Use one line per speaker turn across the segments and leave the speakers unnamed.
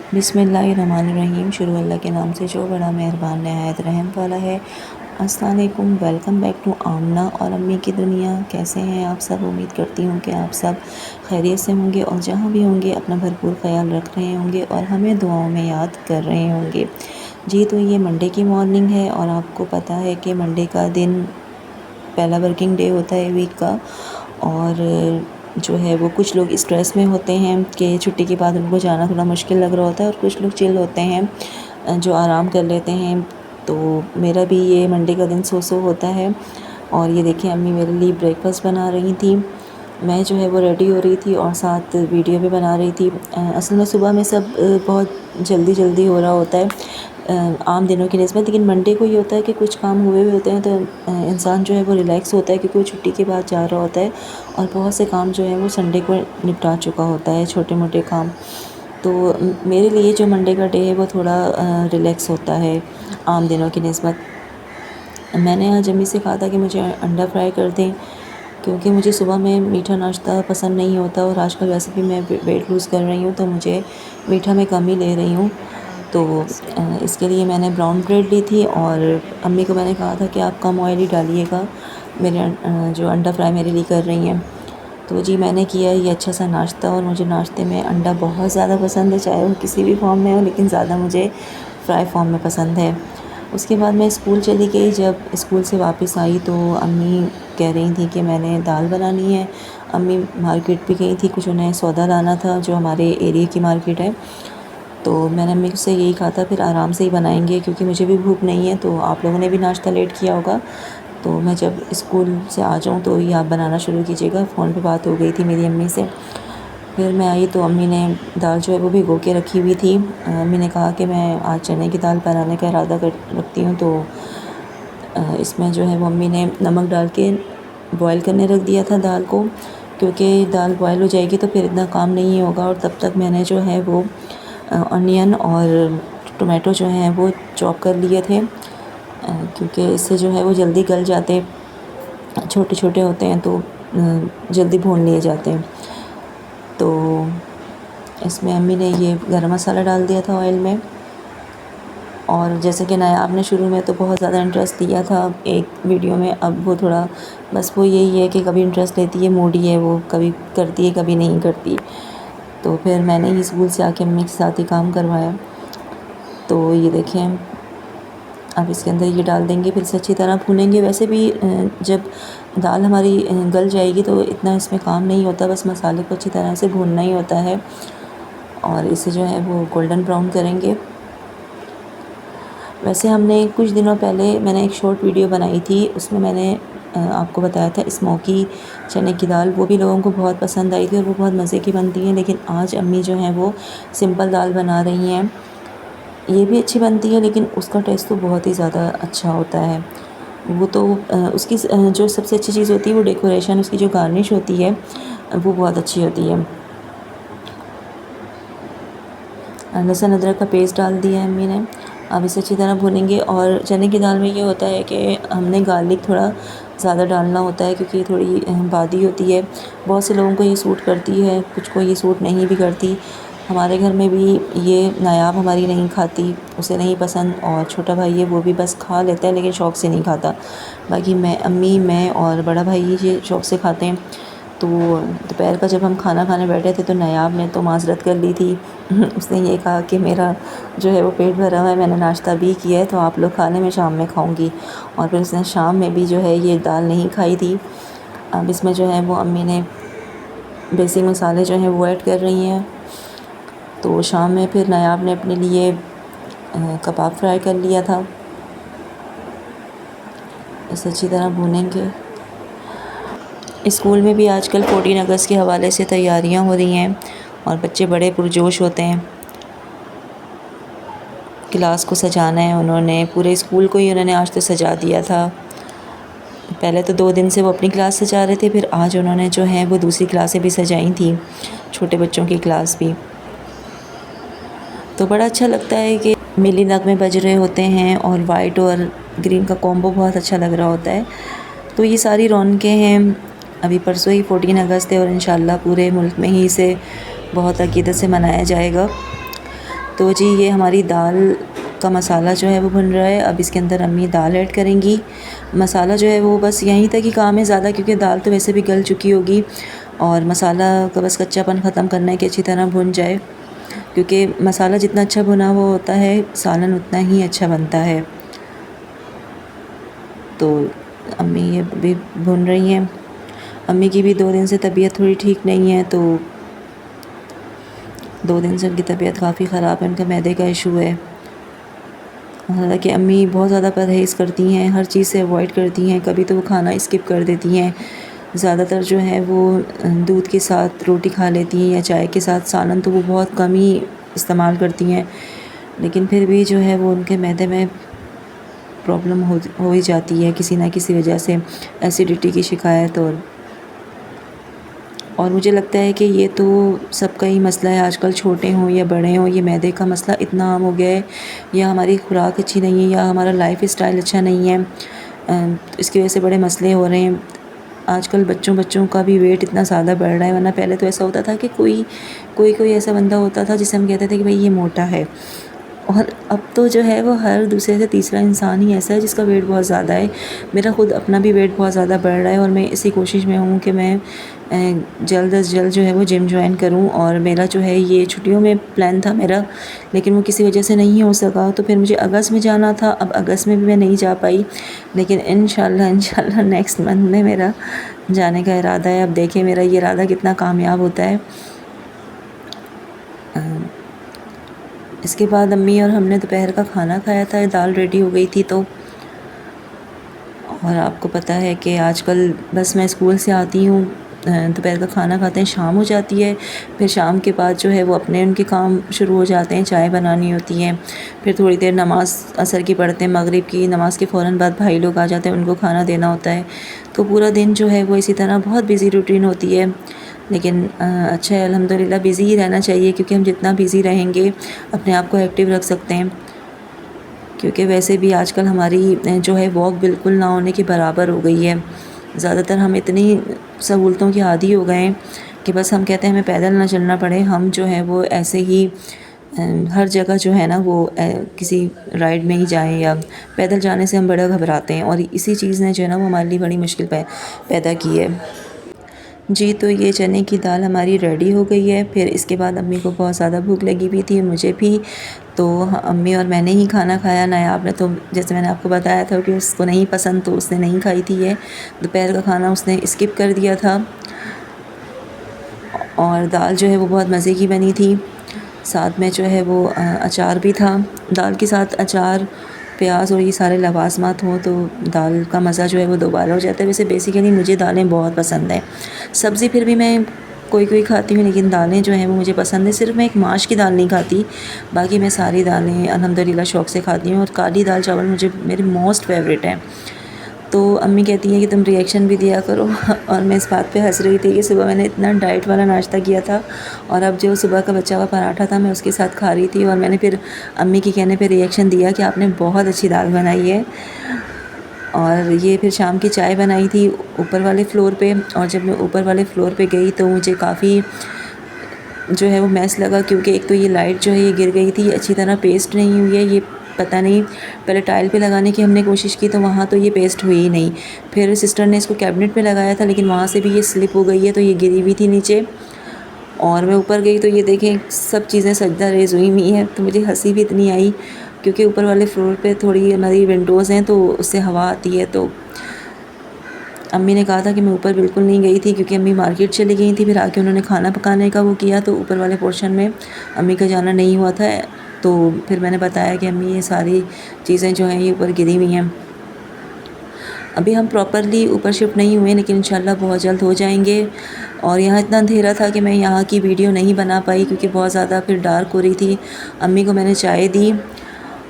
बिस्मिल्लाहिर्रहमानिर्रहीम। शुरू अल्लाह के नाम से जो बड़ा मेहरबान नहायत रहम वाला है। अस्सलाम वालेकुम, वेलकम बैक टू आमना और अम्मी की दुनिया। कैसे हैं आप सब? उम्मीद करती हूँ कि आप सब खैरियत से होंगे और जहाँ भी होंगे अपना भरपूर ख्याल रख रहे होंगे और हमें दुआओं में याद कर रहे होंगे। जी, तो ये मंडे की मॉर्निंग है और आपको पता है कि मंडे का दिन पहला वर्किंग डे होता है वीक का। और जो है वो कुछ लोग स्ट्रेस में होते हैं कि छुट्टी के बाद उनको जाना थोड़ा मुश्किल लग रहा होता है और कुछ लोग चिल होते हैं जो आराम कर लेते हैं। तो मेरा भी ये मंडे का दिन सो होता है। और ये देखिए अम्मी मेरे लिए ब्रेकफास्ट बना रही थी, मैं जो है वो रेडी हो रही थी और साथ वीडियो भी बना रही थी। असल में सुबह में सब बहुत जल्दी जल्दी हो रहा होता है आम दिनों की निस्बत, लेकिन मंडे को ये होता है कि कुछ काम हुए हुए होते हैं तो इंसान जो है वो रिलैक्स होता है क्योंकि वो छुट्टी के बाद जा रहा होता है और बहुत से काम जो है वो संडे को निपटा चुका होता है, छोटे मोटे काम। तो मेरे लिए जो मंडे का डे है वो थोड़ा रिलैक्स होता है आम दिनों की निस्बत। मैंने आज अम्मी से कहा था कि मुझे अंडा फ्राई कर दें क्योंकि मुझे सुबह में मीठा नाश्ता पसंद नहीं होता और आजकल वैसे भी मैं वेट लूज़ कर रही हूँ तो मुझे मीठा में कम ही ले रही हूँ। तो इसके लिए मैंने ब्राउन ब्रेड ली थी और अम्मी को मैंने कहा था कि आप कम ऑयल ही डालिएगा, मेरे जो अंडा फ्राई मेरे लिए कर रही हैं। तो जी मैंने किया ये अच्छा सा नाश्ता और मुझे नाश्ते में अंडा बहुत ज़्यादा पसंद है, चाहे वो किसी भी फॉर्म में हो, लेकिन ज़्यादा मुझे फ्राई फॉर्म में पसंद है। उसके बाद मैं स्कूल चली गई। जब स्कूल से वापस आई तो अम्मी कह रही थी कि मैंने दाल बनानी है। अम्मी मार्केट भी गई थी, कुछ उन्हें सौदा लाना था जो हमारे एरिया की मार्केट है। तो मैंने अम्मी से यही कहा था फिर आराम से ही बनाएंगे क्योंकि मुझे भी भूख नहीं है, तो आप लोगों ने भी नाश्ता लेट किया होगा, तो मैं जब स्कूल से आ जाऊँ तो ये आप बनाना शुरू कीजिएगा। फ़ोन पे बात हो गई थी मेरी अम्मी से। फिर मैं आई तो अम्मी ने दाल जो है वो भिगो के रखी हुई थी। अम्मी ने कहा कि मैं आज चने की दाल बनाने का इरादा कर रखती हूँ, तो इसमें जो है वो अम्मी ने नमक डाल के बॉयल करने रख दिया था दाल को, क्योंकि दाल बॉयल हो जाएगी तो फिर इतना काम नहीं होगा। और तब तक मैंने जो है वो अनियन और टोमेटो जो हैं वो चॉप कर लिए थे क्योंकि इससे जो है वो जल्दी गल जाते, छोटे छोटे होते हैं तो जल्दी भून लिए जाते हैं। तो इसमें अम्मी ने ये गरम मसाला डाल दिया था ऑयल में। और जैसे कि नायाब ने शुरू में तो बहुत ज़्यादा इंटरेस्ट लिया था एक वीडियो में, अब वो थोड़ा बस वो यही है कि कभी इंटरेस्ट लेती है, मूडी है, वो कभी करती है कभी नहीं करती। तो फिर मैंने ही स्कूल से आके अम्मी के साथ ही काम करवाया। तो ये देखें अब इसके अंदर ये डाल देंगे, फिर से अच्छी तरह भूनेंगे। वैसे भी जब दाल हमारी गल जाएगी तो इतना इसमें काम नहीं होता, बस मसाले को अच्छी तरह से भूनना ही होता है और इसे जो है वो गोल्डन ब्राउन करेंगे। वैसे हमने कुछ दिनों पहले मैंने एक शॉर्ट वीडियो बनाई थी, उसमें मैंने आपको बताया था स्मोकी चने की दाल, वो भी लोगों को बहुत पसंद आई थी और वो बहुत मज़े की बनती है। लेकिन आज अम्मी जो हैं वो सिंपल दाल बना रही हैं, ये भी अच्छी बनती है लेकिन उसका टेस्ट तो बहुत ही ज़्यादा अच्छा होता है। वो तो उसकी जो सबसे अच्छी चीज़ होती है वो डेकोरेशन, उसकी जो गार्निश होती है वो बहुत अच्छी होती है। लहसुन अदरक का पेस्ट डाल दिया है अम्मी ने। अब इसे अच्छी तरह भूनेंगे। और चने की दाल में ये होता है कि हमने गार्लिक थोड़ा ज़्यादा डालना होता है क्योंकि थोड़ी बादी होती है। बहुत से लोगों को ये सूट करती है, कुछ को ये सूट नहीं भी करती। हमारे घर में भी ये नायाब हमारी नहीं खाती, उसे नहीं पसंद, और छोटा भाई है वो भी बस खा लेता है लेकिन शौक़ से नहीं खाता। बाकी मैं, अम्मी, मैं और बड़ा भाई ये शौक़ से खाते हैं। तो दोपहर का जब हम खाना खाने बैठे थे तो नायाब ने तो माज़रत कर ली थी उसने ये कहा कि मेरा जो है वो पेट भरा हुआ है, मैंने नाश्ता भी किया है, तो आप लोग खा लें, मैं शाम में खाऊंगी। और फिर उसने शाम में भी जो है ये दाल नहीं खाई थी। अब इसमें जो है वो अम्मी ने बेसिक मसाले जो हैं वो ऐड कर रही हैं। तो शाम में फिर नायाब ने अपने लिए कबाब फ्राई कर लिया था। इसे अच्छी तरह भूनेंगे। स्कूल में भी आजकल 14 अगस्त के हवाले से तैयारियां हो रही हैं और बच्चे बड़े पुरजोश होते हैं। क्लास को सजाना है, उन्होंने पूरे स्कूल को ही उन्होंने आज तो सजा दिया था। पहले तो 2 दिन से वो अपनी क्लास सजा रहे थे, फिर आज उन्होंने जो है वो दूसरी क्लासें भी सजाई थी, छोटे बच्चों की क्लास भी। तो बड़ा अच्छा लगता है कि मिली नगमे बज रहे होते हैं और वाइट और ग्रीन का कॉम्बो बहुत अच्छा लग रहा होता है। तो ये सारी रौनकें हैं। अभी परसों ही 14 अगस्त है और इंशाल्लाह पूरे मुल्क में ही इसे बहुत अकीदत से मनाया जाएगा। तो जी ये हमारी दाल का मसाला जो है वो भुन रहा है। अब इसके अंदर अम्मी दाल ऐड करेंगी। मसाला जो है वो बस यहीं तक ही काम है ज़्यादा, क्योंकि दाल तो वैसे भी गल चुकी होगी और मसाला का बस कच्चापन ख़त्म करना है कि अच्छी तरह भुन जाए, क्योंकि मसाला जितना अच्छा भुना हुआ होता है सालन उतना ही अच्छा बनता है। तो अम्मी ये भी भून रही हैं। अम्मी की भी 2 दिन से तबीयत थोड़ी ठीक नहीं है, तो 2 दिन से उनकी तबीयत काफ़ी ख़राब है, उनका मैदे का इशू है। हालांकि अम्मी बहुत ज़्यादा परहेज़ करती हैं, हर चीज़ से अवॉइड करती हैं, कभी तो वो खाना स्किप कर देती हैं। ज़्यादातर जो है वो दूध के साथ रोटी खा लेती हैं या चाय के साथ। सालन तो वो बहुत कम ही इस्तेमाल करती हैं, लेकिन फिर भी जो है वो उनके मैदे में प्रॉब्लम हो ही जाती है किसी ना किसी वजह से, एसिडिटी की शिकायत। और मुझे लगता है कि ये तो सबका ही मसला है आजकल, छोटे हों या बड़े हों, ये मैदे का मसला इतना आम हो गया है। या हमारी खुराक अच्छी नहीं है या हमारा लाइफ स्टाइल अच्छा नहीं है, इसकी वजह से बड़े मसले हो रहे हैं। आजकल बच्चों का भी वेट इतना ज़्यादा बढ़ रहा है, वरना पहले तो ऐसा होता था कि कोई ऐसा बंदा होता था जिसे हम कहते थे कि भाई ये मोटा है। और अब तो जो है वो हर दूसरे से तीसरा इंसान ही ऐसा है जिसका वेट बहुत ज़्यादा है। मेरा ख़ुद अपना भी वेट बहुत ज़्यादा बढ़ रहा है और मैं इसी कोशिश में हूँ कि मैं जल्द अज़ जल्द जो है वो जिम जॉइन करूँ। और मेरा जो है ये छुट्टियों में प्लान था मेरा, लेकिन वो किसी वजह से नहीं हो सका। तो फिर मुझे अगस्त में जाना था, अब अगस्त में भी मैं नहीं जा पाई, लेकिन इंशाल्लाह नेक्स्ट मंथ में मेरा जाने का इरादा है। अब देखिए मेरा ये इरादा कितना कामयाब होता है। इसके बाद अम्मी और हमने दोपहर का खाना खाया था, दाल रेडी हो गई थी। तो और आपको पता है कि आजकल बस मैं स्कूल से आती हूँ, दोपहर का खाना खाते हैं, शाम हो जाती है। फिर शाम के बाद जो है वो अपने उनके काम शुरू हो जाते हैं, चाय बनानी होती है, फिर थोड़ी देर नमाज़ असर की पढ़ते हैं, मगरिब की नमाज़ के फ़ौरन बाद भाई लोग आ जाते हैं, उनको खाना देना होता है। तो पूरा दिन जो है वो इसी तरह बहुत बिज़ी रूटीन होती है। लेकिन अच्छा है, अल्हम्दुलिल्लाह बिज़ी ही रहना चाहिए, क्योंकि हम जितना बिज़ी रहेंगे अपने आप को एक्टिव रख सकते हैं। क्योंकि वैसे भी आजकल हमारी जो है वॉक बिल्कुल ना होने के बराबर हो गई है। ज़्यादातर हम इतनी सहूलतों के आदी हो गए हैं कि बस हम कहते हैं हमें पैदल ना चलना पड़े, हम जो है वो ऐसे ही हर जगह जो है ना वो किसी राइड में ही जाएं, या पैदल जाने से हम बड़ा घबराते हैं। और इसी चीज़ ने जो है ना वो हमारे लिए बड़ी मुश्किल पैदा की है। जी, तो ये चने की दाल हमारी रेडी हो गई है। फिर इसके बाद अम्मी को बहुत ज़्यादा भूख लगी हुई थी, मुझे भी। तो अम्मी और मैंने ही खाना खाया। नायाब ने तो जैसे मैंने आपको बताया था कि उसको नहीं पसंद, तो उसने नहीं खाई थी ये दोपहर का खाना, उसने स्किप कर दिया था। और दाल जो है वो बहुत मज़े की बनी थी, साथ में जो है वो अचार भी था। दाल के साथ अचार, प्याज और ये सारे लवाज़मात हों तो दाल का मज़ा जो है वो दोबारा हो जाता है। वैसे बेसिकली मुझे दालें बहुत पसंद हैं। सब्ज़ी फिर भी मैं कोई खाती हूँ, लेकिन दालें जो हैं वो मुझे पसंद है। सिर्फ मैं एक माश की दाल नहीं खाती, बाकी मैं सारी दालें अल्हम्दुलिल्लाह शौक़ से खाती हूँ। और काली दाल चावल मुझे मेरे मोस्ट फेवरेट हैं। तो अम्मी कहती हैं कि तुम रिएक्शन भी दिया करो। और मैं इस बात पे हंस रही थी कि सुबह मैंने इतना डाइट वाला नाश्ता किया था, और अब जो सुबह का बचा हुआ पराठा था मैं उसके साथ खा रही थी। और मैंने फिर अम्मी के कहने पे रिएक्शन दिया कि आपने बहुत अच्छी दाल बनाई है। और ये फिर शाम की चाय बनाई थी ऊपर वाले फ्लोर पे। और जब मैं ऊपर वाले फ्लोर पे गई तो मुझे काफ़ी जो है वो मैस लगा, क्योंकि एक तो ये लाइट जो है ये गिर गई थी, अच्छी तरह पेस्ट नहीं हुई है। ये पता नहीं, पहले टाइल पे लगाने की हमने कोशिश की तो वहाँ तो ये पेस्ट हुई ही नहीं। फिर सिस्टर ने इसको कैबिनेट पे लगाया था, लेकिन वहाँ से भी ये स्लिप हो गई है, तो ये गिरी हुई थी नीचे। और मैं ऊपर गई तो ये देखें सब चीज़ें सजदा रेज़ हुई हुई हैं। तो मुझे हंसी भी इतनी आई, क्योंकि ऊपर वाले फ्लोर पे थोड़ी हमारी विंडोज़ हैं तो उससे हवा आती है। तो अम्मी ने कहा था कि मैं ऊपर बिल्कुल नहीं गई थी, क्योंकि अम्मी मार्केट चली गई थी। फिर आके उन्होंने खाना पकाने का वो किया, तो ऊपर वाले पोर्शन में अम्मी का जाना नहीं हुआ था। तो फिर मैंने बताया कि अम्मी ये सारी चीज़ें जो हैं ये ऊपर गिरी हुई हैं। अभी हम प्रॉपरली ऊपर शिफ्ट नहीं हुए, लेकिन इंशाल्लाह बहुत जल्द हो जाएंगे। और यहाँ इतना अंधेरा था कि मैं यहाँ की वीडियो नहीं बना पाई, क्योंकि बहुत ज़्यादा फिर डार्क हो रही थी। अम्मी को मैंने चाय दी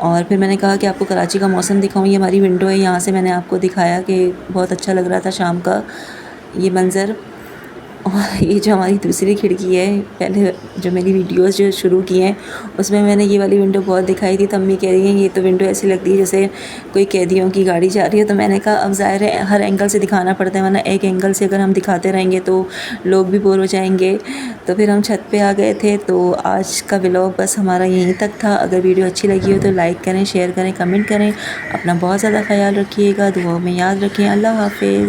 और फिर मैंने कहा कि आपको कराची का मौसम दिखाऊं। ये हमारी विंडो है, यहाँ से मैंने आपको दिखाया कि बहुत अच्छा लग रहा था शाम का ये मंज़र। और ये जो हमारी दूसरी खिड़की है, पहले जो मेरी वीडियोस जो शुरू की हैं उसमें मैंने ये वाली विंडो बहुत दिखाई थी, तो अम्मी कह रही हैं ये तो विंडो ऐसी लगती है जैसे कोई कैदियों की गाड़ी जा रही है। तो मैंने कहा अब ज़ाहिर है हर एंगल से दिखाना पड़ता है, वरना एक एंगल से अगर हम दिखाते रहेंगे तो लोग भी बोर हो जाएंगे। तो फिर हम छत पे आ गए थे। तो आज का व्लॉग बस हमारा यहीं तक था। अगर वीडियो अच्छी लगी हो तो लाइक करें, शेयर करें, कमेंट करें। अपना बहुत ज़्यादा ख्याल रखिएगा, दुआओं में याद रखें। अल्लाह हाफ़िज़।